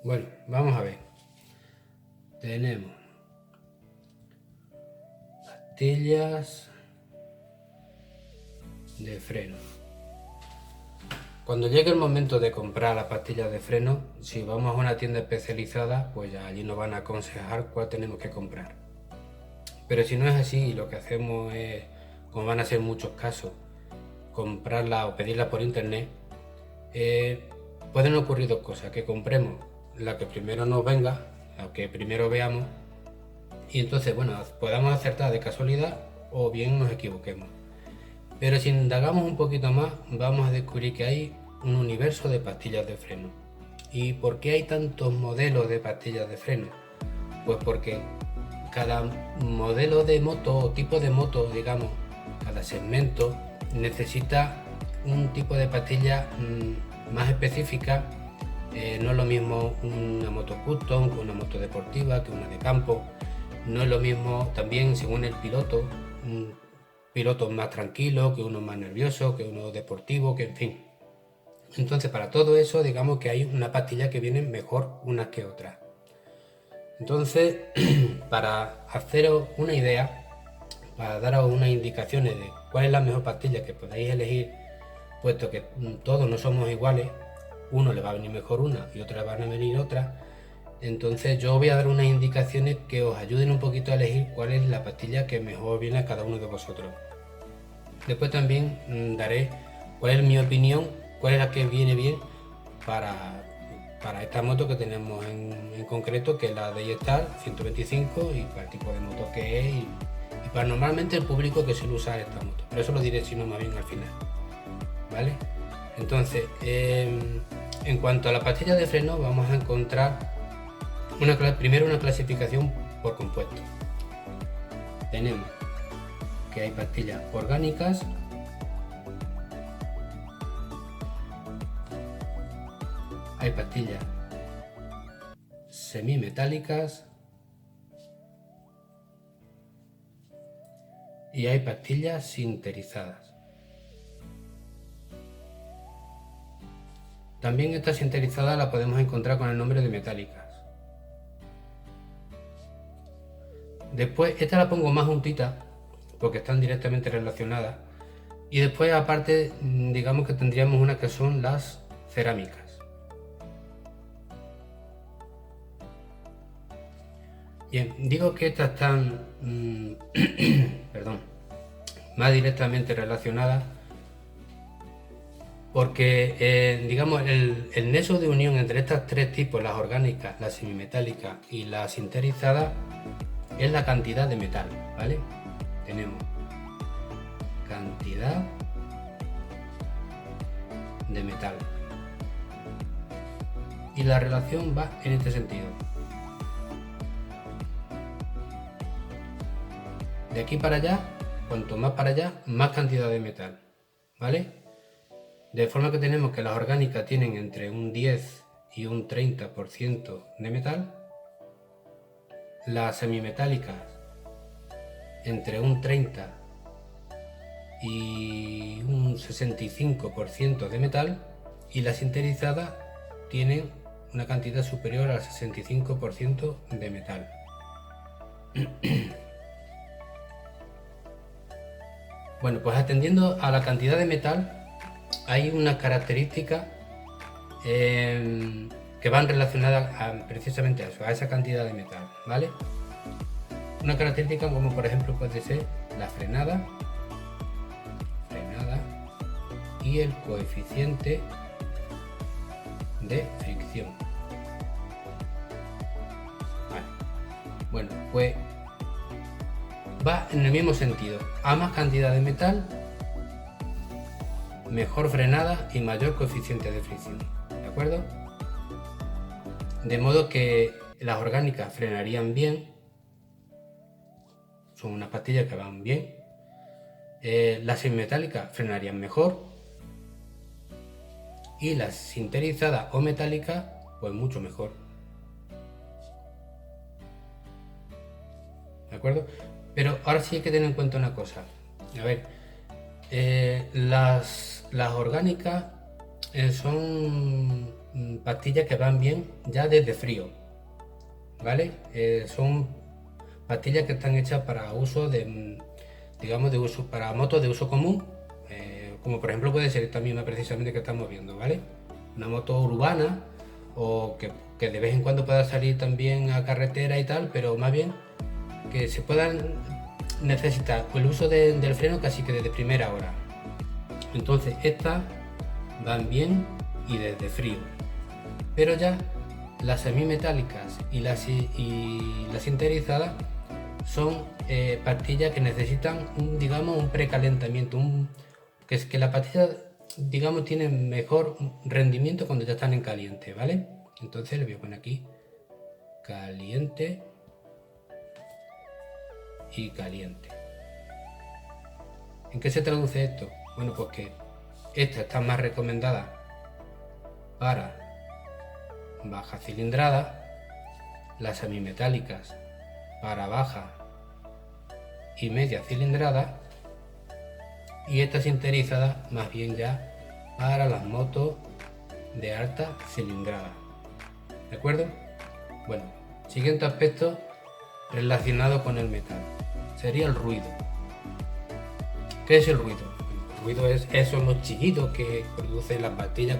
Bueno, vamos a ver. Tenemos pastillas de freno. Cuando llegue el momento de comprar las pastillas de freno, si vamos a una tienda especializada, pues ya allí nos van a aconsejar cuál tenemos que comprar. Pero si no es así, lo que hacemos es, como van a ser muchos casos, comprarla o pedirla por internet, pueden ocurrir dos cosas: que compremos la que primero nos venga, la que primero veamos, y entonces, bueno, podamos acertar de casualidad o bien nos equivoquemos. Pero si indagamos un poquito más, vamos a descubrir que hay un universo de pastillas de freno. ¿Y por qué hay tantos modelos de pastillas de freno? Pues porque cada modelo de moto o tipo de moto, digamos, cada segmento necesita un tipo de pastilla más específica. No es lo mismo una moto custom que una moto deportiva, que una de campo. No es lo mismo también según el piloto, un piloto más tranquilo, que uno más nervioso, que uno deportivo, que en fin. Entonces, para todo eso, digamos que hay una pastilla que viene mejor unas que otras. Entonces, para haceros una idea, para daros unas indicaciones de cuál es la mejor pastilla que podáis elegir, puesto que todos no somos iguales, uno le va a venir mejor una y otra le van a venir otra. Entonces yo voy a dar unas indicaciones que os ayuden un poquito a elegir cuál es la pastilla que mejor viene a cada uno de vosotros. Después también daré cuál es mi opinión, cuál es la que viene bien para, esta moto que tenemos en concreto, que es la Daystar 125, y para el tipo de moto que es y para normalmente el público que suele usar esta moto. Pero eso lo diré si no más bien al final. ¿Vale? Entonces, en cuanto a la pastilla de freno, vamos a encontrar primero una clasificación por compuestos. Tenemos que hay pastillas orgánicas, hay pastillas semimetálicas y hay pastillas sinterizadas. También esta sinterizada la podemos encontrar con el nombre de metálicas. Después, esta la pongo más juntita porque están directamente relacionadas. Y después, aparte, digamos que tendríamos una que son las cerámicas. Bien, digo que estas están perdón, más directamente relacionadas porque digamos el nexo de unión entre estas tres tipos, las orgánicas, las semimetálicas y las sinterizadas, es la cantidad de metal, ¿vale? Tenemos cantidad de metal y la relación va en este sentido: de aquí para allá, cuanto más para allá, más cantidad de metal, ¿vale? De forma que tenemos que las orgánicas tienen entre un 10 y un 30% de metal, las semimetálicas entre un 30 y un 65% de metal, y las sinterizadas tienen una cantidad superior al 65% de metal. Bueno, pues atendiendo a la cantidad de metal, hay unas características que van relacionadas precisamente a eso, a esa cantidad de metal, ¿vale? Una característica como por ejemplo puede ser la frenada y el coeficiente de fricción. Vale. Bueno, pues va en el mismo sentido: a más cantidad de metal, mejor frenada y mayor coeficiente de fricción, ¿de acuerdo? De modo que las orgánicas frenarían bien, son unas pastillas que van bien. Las semimetálicas frenarían mejor y las sinterizadas o metálicas pues mucho mejor, ¿de acuerdo? Pero ahora sí hay que tener en cuenta una cosa. A ver, las orgánicas son pastillas que van bien ya desde frío, ¿vale? Son pastillas que están hechas para uso digamos, para motos de uso común, como por ejemplo puede ser esta misma precisamente que estamos viendo, ¿vale? Una moto urbana o que de vez en cuando pueda salir también a carretera y tal, pero más bien que se puedan necesitar el uso del freno casi que desde primera hora. Entonces estas van bien y desde frío, pero ya las semimetálicas y las sinterizadas son pastillas que necesitan digamos un precalentamiento, que la pastilla digamos tiene mejor rendimiento cuando ya están en caliente, ¿vale? Entonces le voy a poner aquí caliente y caliente. ¿En qué se traduce esto? Bueno, pues que esta está más recomendada para baja cilindrada, las semimetálicas para baja y media cilindrada, y esta sinterizada más bien ya para las motos de alta cilindrada. ¿De acuerdo? Bueno, siguiente aspecto relacionado con el metal sería el ruido. ¿Qué es el ruido? El ruido son los chillidos que producen las pastillas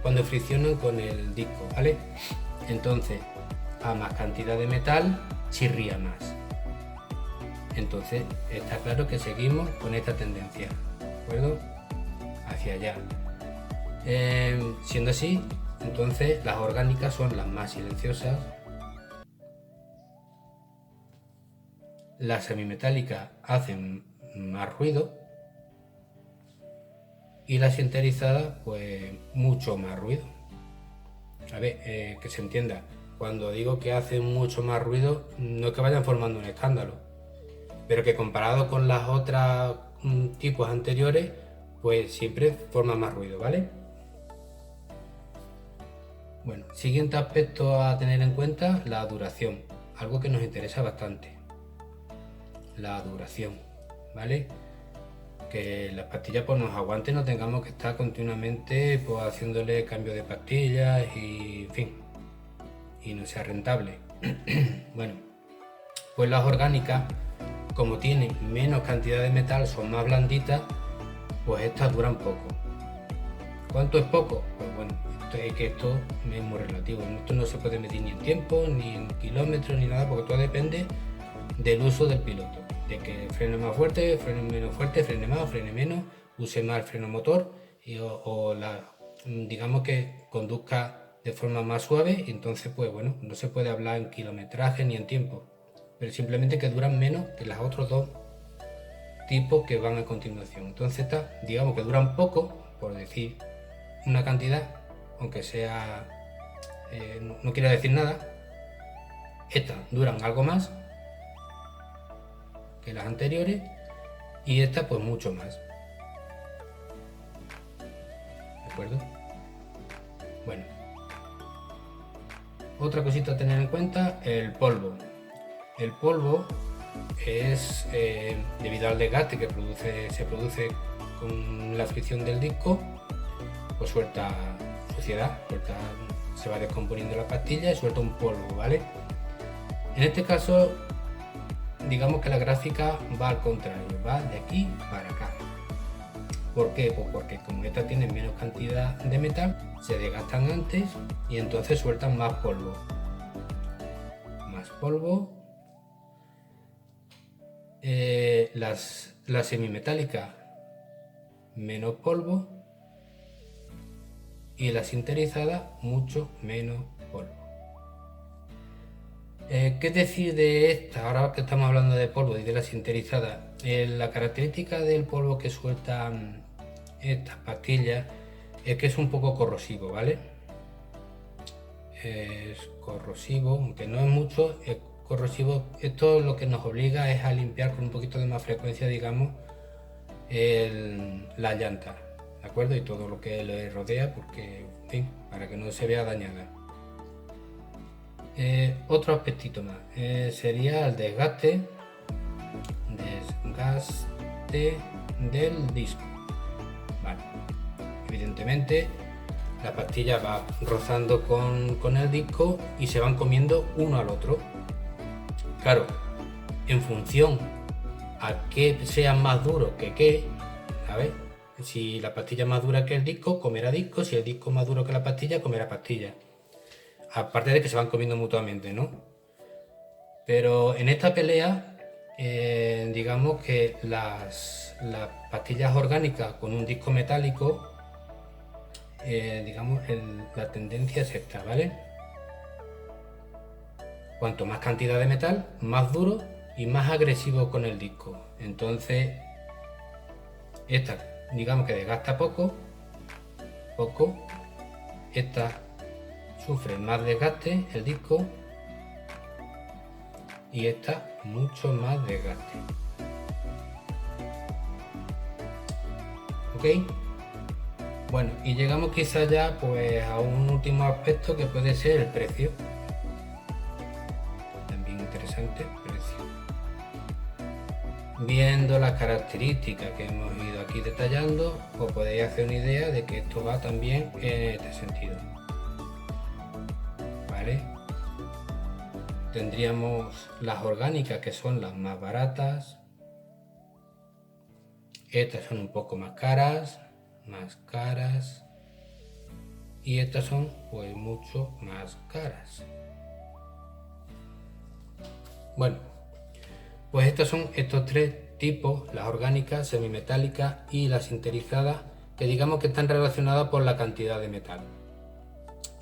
cuando friccionan con el disco, ¿vale? Entonces, a más cantidad de metal, chirría más. Entonces, está claro que seguimos con esta tendencia, ¿de acuerdo? Hacia allá. Siendo así, entonces las orgánicas son las más silenciosas, las semimetálicas hacen más ruido y las sinterizadas pues mucho más ruido. A ver, que se entienda, cuando digo que hacen mucho más ruido no es que vayan formando un escándalo, pero que comparado con las otras tipos anteriores pues siempre forman más ruido, ¿vale? Bueno, siguiente aspecto a tener en cuenta, la duración, algo que nos interesa bastante. La duración, ¿vale? Que las pastillas pues nos aguanten, no tengamos que estar continuamente pues haciéndole cambio de pastillas y en fin, y no sea rentable. Bueno, pues las orgánicas, como tienen menos cantidad de metal, son más blanditas, pues estas duran poco. ¿Cuánto es poco? Pues bueno, esto es muy relativo, esto no se puede medir ni en tiempo, ni en kilómetros, ni nada, porque todo depende del uso del piloto, de que frene más fuerte, frene menos fuerte, frene más, frene menos, use más el freno motor digamos que conduzca de forma más suave, y entonces pues bueno, no se puede hablar en kilometraje ni en tiempo, pero simplemente que duran menos que los otros dos tipos que van a continuación. Entonces estas, digamos que duran poco, por decir una cantidad, aunque sea no quiera decir nada. Estas duran algo más que las anteriores y esta pues mucho más, ¿de acuerdo? Bueno, otra cosita a tener en cuenta, el polvo. El polvo es debido al desgaste que se produce con la fricción del disco, pues suelta suciedad, se va descomponiendo la pastilla y suelta un polvo, ¿vale? En este caso digamos que la gráfica va al contrario, va de aquí para acá. ¿Por qué? Pues porque como estas tienen menos cantidad de metal, se desgastan antes y entonces sueltan más polvo. Más polvo. Las semimetálicas, menos polvo. Y las sinterizadas, mucho menos polvo. ¿Qué decir de esta? Ahora que estamos hablando de polvo y de la sinterizada, la característica del polvo que sueltan estas pastillas es que es un poco corrosivo, ¿vale? Es corrosivo, aunque no es mucho, es corrosivo. Esto lo que nos obliga es a limpiar con un poquito de más frecuencia, digamos, la llanta, ¿de acuerdo? Y todo lo que le rodea, porque, en fin, para que no se vea dañada. Otro aspectito más sería el desgaste del disco. Vale. Evidentemente la pastilla va rozando con el disco y se van comiendo uno al otro. Claro, en función a que sean más duros que qué, ¿sabes? Si la pastilla es más dura que el disco, comerá disco. Si el disco es más duro que la pastilla, comerá pastilla. Aparte de que se van comiendo mutuamente, ¿no? Pero en esta pelea, digamos que las pastillas orgánicas con un disco metálico, digamos, la tendencia es esta, ¿vale? Cuanto más cantidad de metal, más duro y más agresivo con el disco. Entonces, esta, digamos que desgasta poco. Esta sufre más desgaste, el disco, y esta mucho más desgaste. ¿Ok? Bueno, y llegamos quizás ya pues a un último aspecto que puede ser el precio. También interesante, precio. Viendo las características que hemos ido aquí detallando, os podéis hacer una idea de que esto va también en este sentido. ¿Vale? Tendríamos las orgánicas, que son las más baratas. Estas son un poco más caras. Y estas son pues mucho más caras. Bueno, pues estos son estos tres tipos: las orgánicas, semimetálicas y las sinterizadas, que digamos que están relacionadas por la cantidad de metal.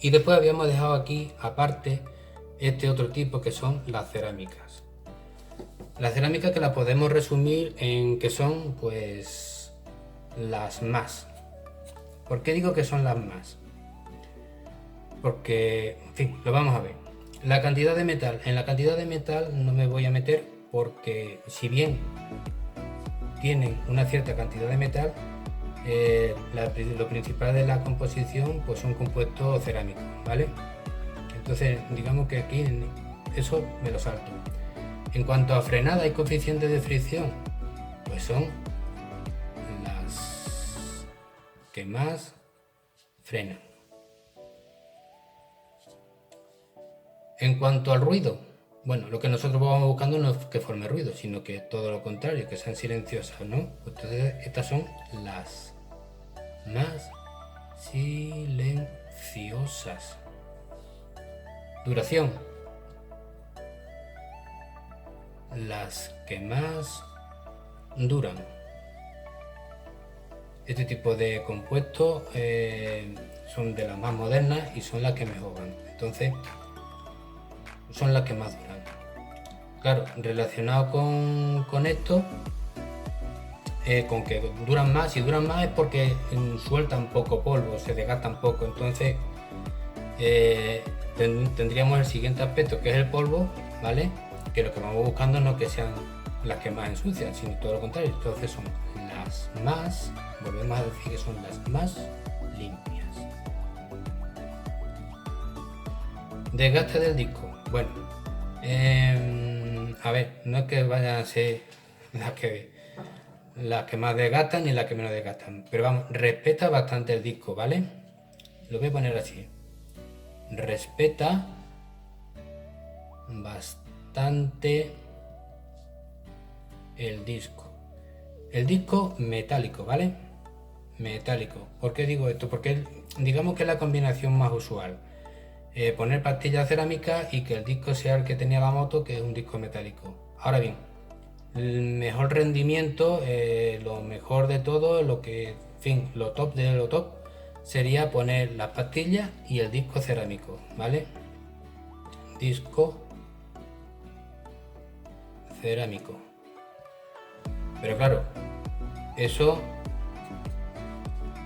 Y después habíamos dejado aquí aparte este otro tipo, que son las cerámicas. Las cerámicas, que las podemos resumir en que son pues las más. ¿Por qué digo que son las más? Porque, en fin, lo vamos a ver. La cantidad de metal. En la cantidad de metal no me voy a meter, porque si bien tienen una cierta cantidad de metal, lo principal de la composición pues son compuestos cerámicos, ¿vale? Entonces digamos que aquí eso me lo salto. En cuanto a frenada y coeficiente de fricción, pues son las que más frenan. En cuanto al ruido, bueno, lo que nosotros vamos buscando no es que forme ruido, sino que todo lo contrario, que sean silenciosas, ¿no? Entonces estas son las más silenciosas. Duración, las que más duran. Este tipo de compuestos son de las más modernas y son las que mejor van. Entonces, son las que más duran. Claro, relacionado con esto, con que duran más, si duran más es porque sueltan poco polvo, se desgastan poco. Entonces, tendríamos el siguiente aspecto, que es el polvo, ¿vale? Que lo que vamos buscando no que sean las que más ensucian, sino todo lo contrario. Entonces son las más, volvemos a decir que son las más limpias. Desgaste del disco. Bueno, a ver, no es que vayan a ser las que más desgastan ni las que menos desgastan, pero vamos, respeta bastante el disco, ¿vale? Lo voy a poner así. Respeta bastante el disco. El disco metálico, ¿vale? Metálico. ¿Por qué digo esto? Porque digamos que es la combinación más usual. Poner pastillas cerámicas y que el disco sea el que tenía la moto, que es un disco metálico. Ahora bien, el mejor rendimiento, lo mejor de todo, lo que, en fin, lo top de lo top, sería poner las pastillas y el disco cerámico, ¿vale? Disco cerámico. Pero claro, eso,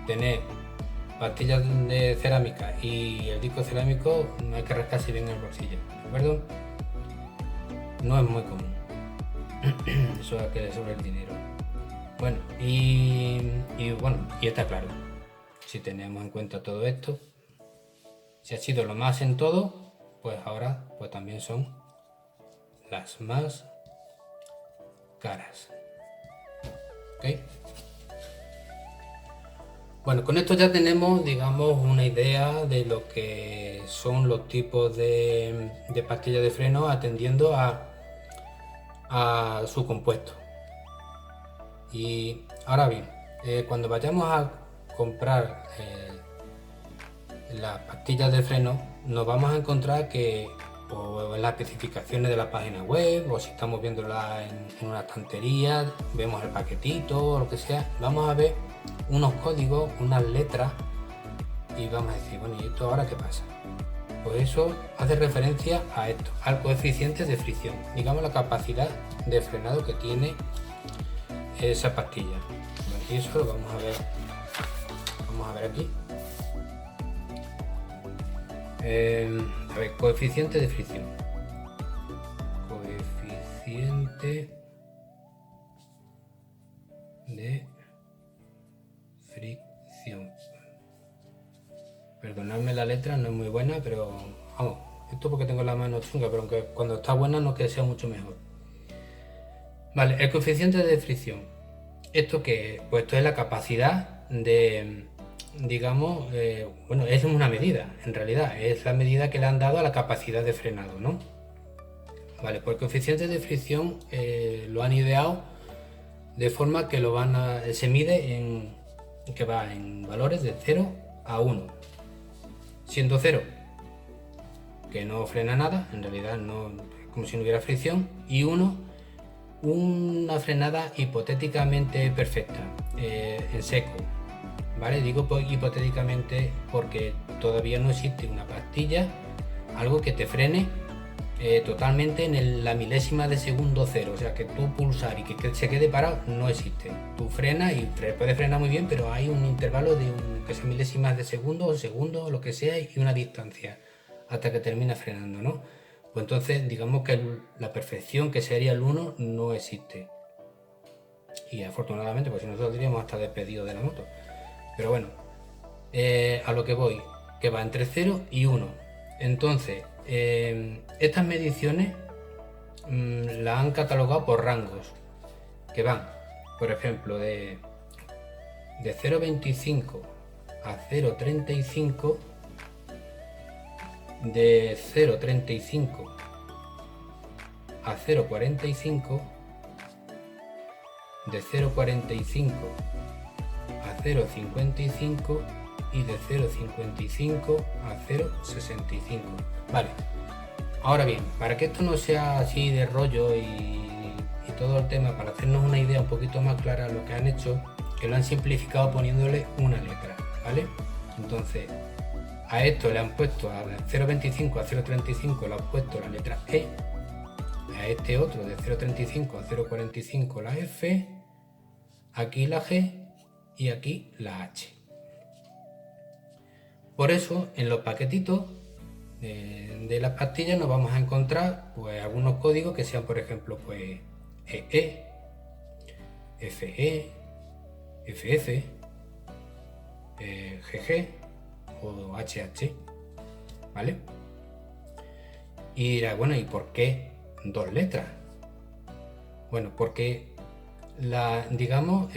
tener pastillas de cerámica y el disco cerámico, no hay que rascarse bien en el bolsillo, ¿de acuerdo? No es muy común. Eso es que le sobre el dinero. Bueno, y bueno, y está claro. Si tenemos en cuenta todo esto, si ha sido lo más en todo, pues ahora pues también son las más caras. ¿Ok? Bueno, con esto ya tenemos, digamos, una idea de lo que son los tipos de pastillas de freno atendiendo a su compuesto. Y ahora bien, cuando vayamos a comprar las pastillas de freno, nos vamos a encontrar que o en las especificaciones de la página web, o si estamos viéndola en una estantería, vemos el paquetito o lo que sea, vamos a ver unos códigos, unas letras, y vamos a decir, bueno, ¿y esto ahora qué pasa? Pues eso hace referencia a esto, al coeficiente de fricción, digamos la capacidad de frenado que tiene esa pastilla. Bueno, y eso lo vamos a ver aquí. A ver, coeficiente de fricción. Coeficiente de fricción. Perdonadme, la letra no es muy buena, pero vamos, esto porque tengo la mano chunga, pero aunque cuando está buena no es que sea mucho mejor. Vale, el coeficiente de fricción. ¿Esto qué es? Pues esto es la capacidad de, digamos, bueno, es una medida, en realidad, es la medida que le han dado a la capacidad de frenado, ¿no? Vale, pues el coeficiente de fricción lo han ideado de forma que se mide que va en valores de 0 a 1, siendo 0 que no frena nada, en realidad no, como si no hubiera fricción, y 1 una frenada hipotéticamente perfecta, en seco, ¿vale? Digo hipotéticamente porque todavía no existe una pastilla, algo que te frene totalmente en la milésima de segundo cero, o sea, que tú pulsar y que se quede parado no existe. Tú frenas y puedes frenar muy bien, pero hay un intervalo de que sea milésimas de segundo o segundo o lo que sea, y una distancia hasta que termina frenando, ¿no? Pues entonces digamos que la perfección, que sería el 1, no existe. Y afortunadamente, pues si no, nosotros diríamos hasta despedido de la moto. Pero bueno, a lo que voy, que va entre 0 y 1. Entonces, estas mediciones las han catalogado por rangos, que van, por ejemplo, de 0,25 a 0,35, de 0,35 a 0,45, de 0,45 a 0,55 y de 0,55 a 0,65. Vale, ahora bien, para que esto no sea así de rollo y todo el tema, para hacernos una idea un poquito más clara, lo que han hecho, que lo han simplificado poniéndole una letra, ¿vale? Entonces, a esto le han puesto, a 0,25 a 0,35 le han puesto la letra E, a este otro de 0,35 a 0,45 la F, aquí la G y aquí la H. Por eso, en los paquetitos de las pastillas nos vamos a encontrar pues algunos códigos que sean, por ejemplo, pues EE, FE, FF, GG o HH, ¿vale? Y dirá, bueno, ¿y por qué dos letras? Bueno, porque digamos,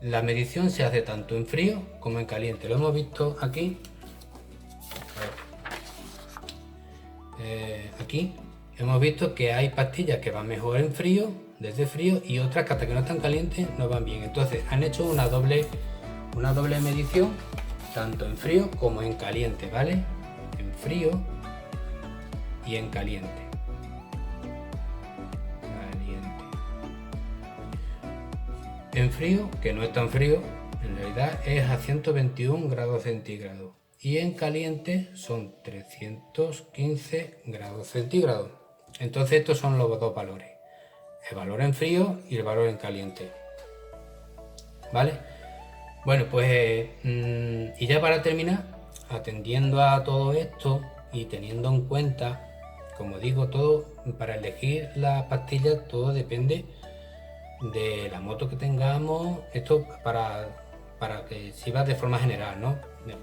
la medición se hace tanto en frío como en caliente. Lo hemos visto aquí. Aquí hemos visto que hay pastillas que van mejor en frío, desde frío, y otras que hasta que no están calientes no van bien. Entonces han hecho una doble medición, tanto en frío como en caliente, ¿vale? En frío y en caliente. En frío, que no es tan frío, en realidad es a 121 grados centígrados. Y en caliente son 315 grados centígrados. Entonces estos son los dos valores. El valor en frío y el valor en caliente. ¿Vale? Bueno, pues y ya para terminar, atendiendo a todo esto y teniendo en cuenta, como digo, todo, para elegir la pastilla todo depende de la moto que tengamos. Esto para que sirva de forma general, ¿no?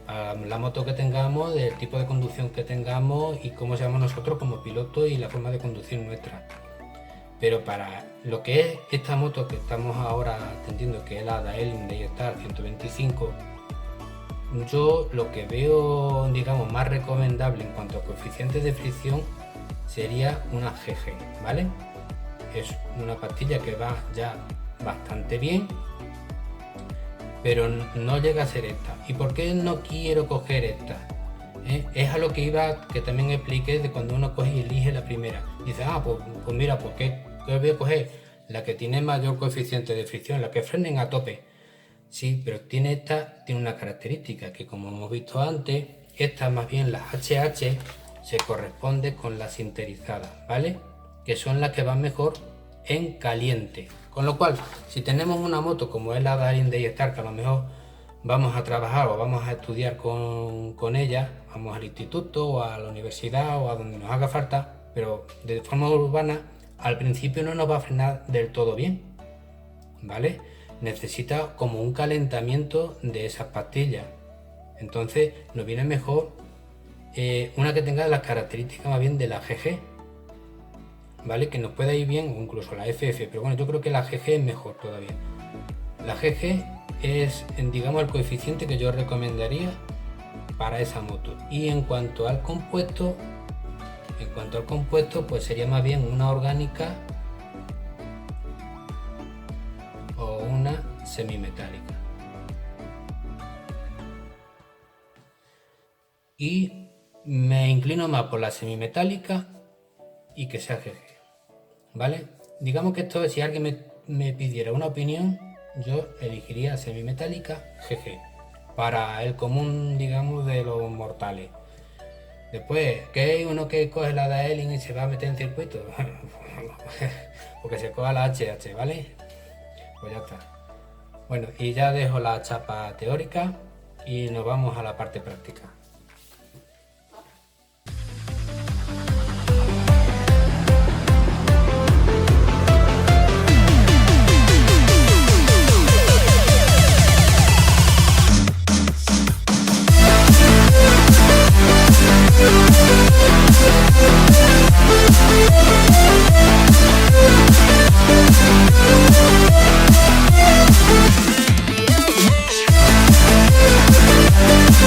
Para la moto que tengamos, del tipo de conducción que tengamos y cómo seamos nosotros como pilotos y la forma de conducir nuestra. Pero para lo que es esta moto que estamos ahora atendiendo, que es la Daeling Daystar 125, yo lo que veo, digamos, más recomendable en cuanto a coeficientes de fricción sería una GG, ¿vale? Es una pastilla que va ya bastante bien, pero no llega a ser esta. ¿Y por qué no quiero coger esta? Es a lo que iba, que también expliqué de cuando uno coge y elige la primera. Dice, pues mira, ¿por qué voy a coger la que tiene mayor coeficiente de fricción, la que frenen a tope? Sí, pero tiene una característica que, como hemos visto antes, esta más bien las HH se corresponde con las sinterizadas, ¿vale? Que son las que van mejor en caliente. Con lo cual, si tenemos una moto como es la Daeling Daystar, que a lo mejor vamos a trabajar o vamos a estudiar con ella, vamos al instituto o a la universidad o a donde nos haga falta, pero de forma urbana, al principio no nos va a frenar del todo bien, ¿vale? Necesita como un calentamiento de esas pastillas. Entonces nos viene mejor una que tenga las características más bien de la GG, ¿vale? Que nos pueda ir bien, o incluso la FF, pero bueno, yo creo que la GG es mejor todavía. La GG es, digamos, el coeficiente que yo recomendaría para esa moto. Y en cuanto al compuesto, pues sería más bien una orgánica o una semimetálica. Y me inclino más por la semimetálica y que sea GG, ¿vale? Digamos que esto, si alguien me pidiera una opinión, yo elegiría semimetálica GG para el común, digamos, de los mortales. Después, que hay uno que coge la Daeling y se va a meter en circuito, porque se coja la HH, ¿vale? Pues ya está. Bueno, y ya dejo la chapa teórica y nos vamos a la parte práctica.